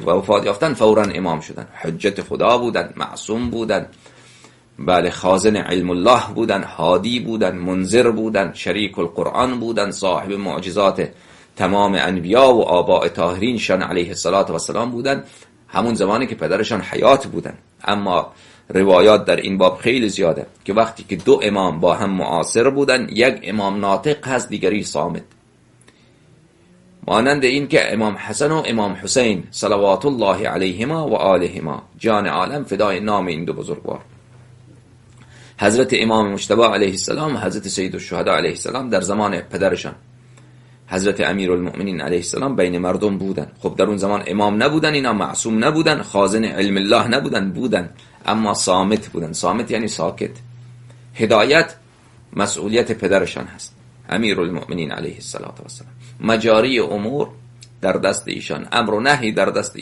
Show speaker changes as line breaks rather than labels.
وفات یافتن فوراً امام شدن. حجت خدا بودن، معصوم بودن، بله، خازن علم الله بودن، هادی بودن، منذر بودن، شریک القرآن بودن، صاحب معجزات تمام انبیا و آباء طاهرین شان علیه السلام بودن، همون زمانی که پدرشان حیات بودن. اما روایات در این باب خیلی زیاده که وقتی که دو امام با هم معاصر بودن، یک امام ناطق هست، دیگری صامت. مانند این که امام حسن و امام حسین صلوات الله علیهما و آلهما، جان عالم فدای نام این دو بزرگوار. حضرت امام مجتبی علیه السلام و حضرت سید الشهدا علیه السلام در زمان پدرشان حضرت امیرالمؤمنین علیه السلام بین مردم بودن. خب در اون زمان امام نبودن، اینا معصوم نبودن، خازن علم الله نبودن، بودن اما صامت بودن. صامت یعنی ساکت. هدایت مسئولیت پدرشان هست، امیرالمؤمنین علیه السلام. مجاری امور در دست ایشان، امر و نهی در دست ایشان.